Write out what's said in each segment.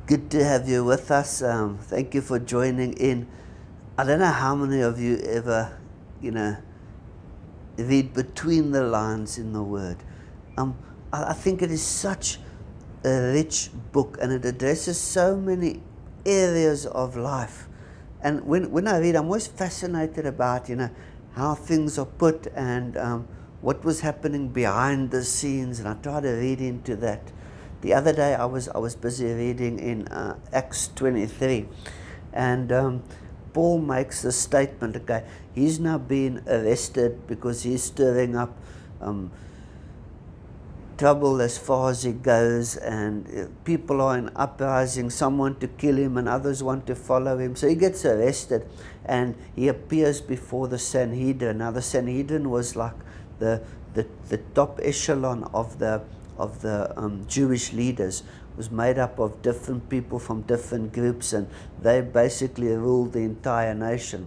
Good to have you with us. Thank you for joining in. I don't know how many of you ever, you know, read between the lines in the Word. I think it is such a rich book, and it addresses so many areas of life. And when I read, I'm always fascinated about, how things are put and what was happening behind the scenes, and I try to read into that. The other day I was busy reading in Acts 23, and Paul makes the statement. Okay, he's now been arrested because he's stirring up trouble as far as he goes, and people are in uprising. Some want to kill him and others want to follow him, so he gets arrested and he appears before the Sanhedrin. Now the Sanhedrin was like the top echelon of the Jewish leaders. It was made up of different people from different groups, and they basically ruled the entire nation.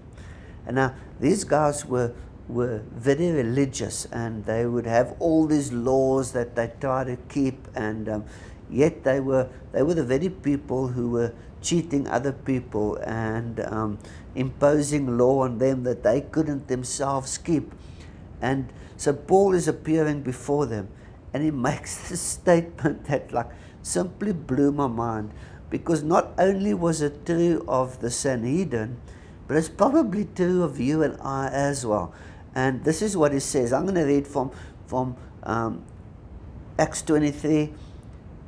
And now these guys were very religious, and they would have all these laws that they try to keep, and yet they were the very people who were cheating other people and imposing law on them that they couldn't themselves keep. And so Paul is appearing before them, and he makes this statement that simply blew my mind, because not only was it true of the Sanhedrin, but it's probably true of you and I as well. And this is what he says. I'm going to read from Acts 23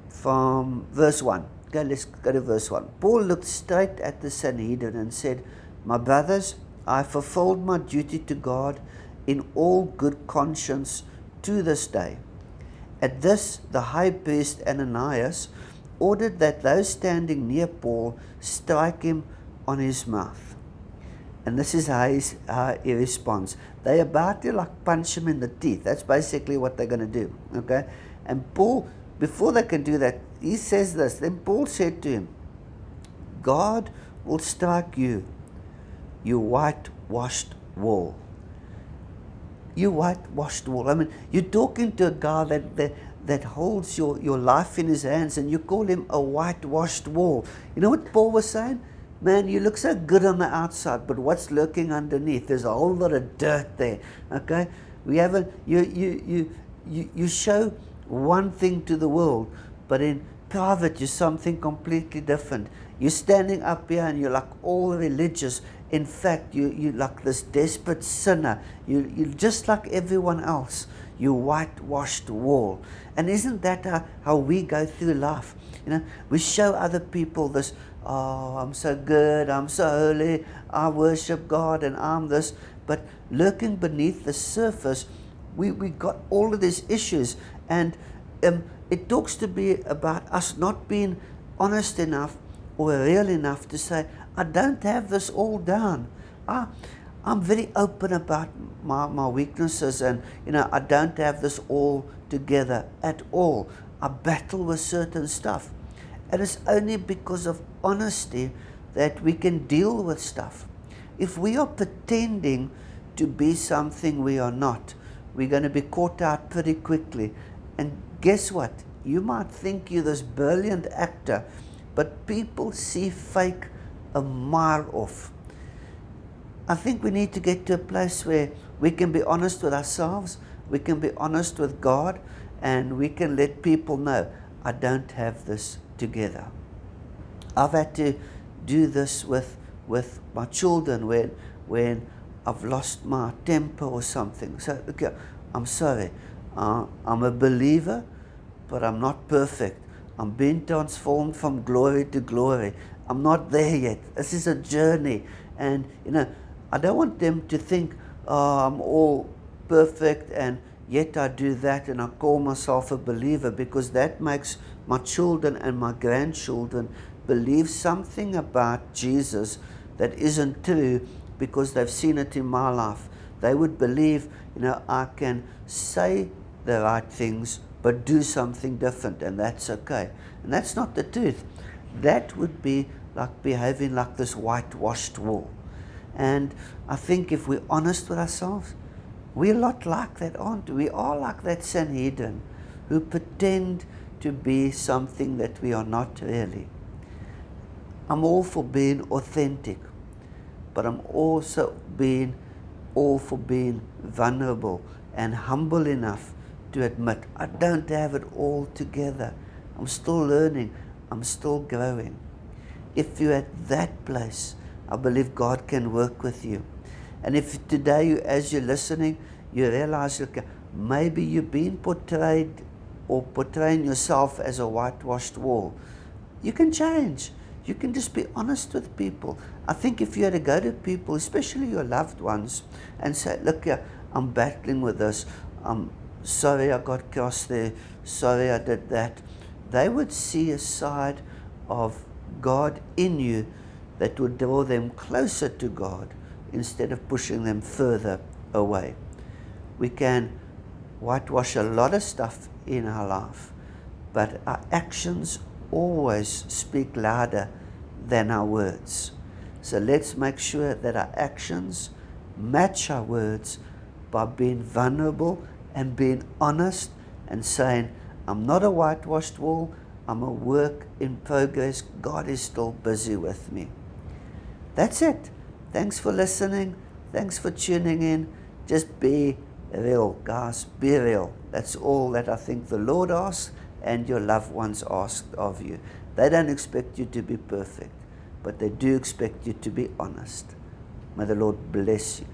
from verse 1. Okay, let's go to verse 1. Paul looked straight at the Sanhedrin and said, "My brothers, I fulfilled my duty to God in all good conscience to this day." At this, the high priest Ananias ordered that those standing near Paul strike him on his mouth. And this is how he responds. They're about to punch him in the teeth. That's basically what they're going to do. Okay? And Paul, before they can do that, he says this. Then Paul said to him, "God will strike you, you whitewashed wall." You whitewashed wall. I mean, you're talking to a guy that holds your life in his hands, and you call him a whitewashed wall. You know what Paul was saying? Man, you look so good on the outside, but what's lurking underneath? There's a whole lot of dirt there. Okay? We haven't. You show one thing to the world, but in private you're something completely different. You're standing up here and you're all religious. In fact, you're like this desperate sinner. You're just like everyone else. You whitewashed wall. And isn't that how we go through life? We show other people this, "Oh, I'm so good, I'm so holy, I worship God, and I'm this." But lurking beneath the surface, we got all of these issues. And it talks to be about us not being honest enough or real enough to say, "I don't have this all down. I'm very open about my weaknesses, and I don't have this all together at all. I battle with certain stuff." And it's only because of honesty that we can deal with stuff. If we are pretending to be something we are not, we're going to be caught out pretty quickly. And guess what? You might think you're this brilliant actor, but people see fake a mile off. I think we need to get to a place where we can be honest with ourselves, we can be honest with God, and we can let people know, I don't have this together. I've had to do this with my children when I've lost my temper or something. So, okay, I'm sorry. I'm a believer, but I'm not perfect. I'm being transformed from glory to glory. I'm not there yet. This is a journey. And, I don't want them to think, "Oh, I'm all perfect, and yet I do that, and I call myself a believer," because that makes my children and my grandchildren believe something about Jesus that isn't true, because they've seen it in my life. They would believe, I can say the right things, but do something different, and that's okay. And that's not the truth. That would be like behaving like this whitewashed wall. And I think if we're honest with ourselves, we're a lot like that, aren't we? We are like that Sanhedrin who pretend to be something that we are not really. I'm all for being authentic, but I'm also all for being vulnerable and humble enough to admit I don't have it all together. I'm still learning. I'm still growing. If you're at that place, I believe God can work with you. And if today, as you're listening, you realize, okay, maybe you've been portrayed or portraying yourself as a whitewashed wall, you can change. You can just be honest with people. I think if you had to go to people, especially your loved ones, and say, look, yeah, I'm battling with this. I'm sorry I got cast there. Sorry I did that. They would see a side of God in you that would draw them closer to God instead of pushing them further away. We can whitewash a lot of stuff in our life, but our actions always speak louder than our words. So let's make sure that our actions match our words by being vulnerable and being honest and saying, I'm not a whitewashed wall, I'm a work in progress. God is still busy with me. That's it. Thanks for listening. Thanks for tuning in. Just be real, guys. Be real. That's all that I think the Lord asks and your loved ones ask of you. They don't expect you to be perfect, but they do expect you to be honest. May the Lord bless you.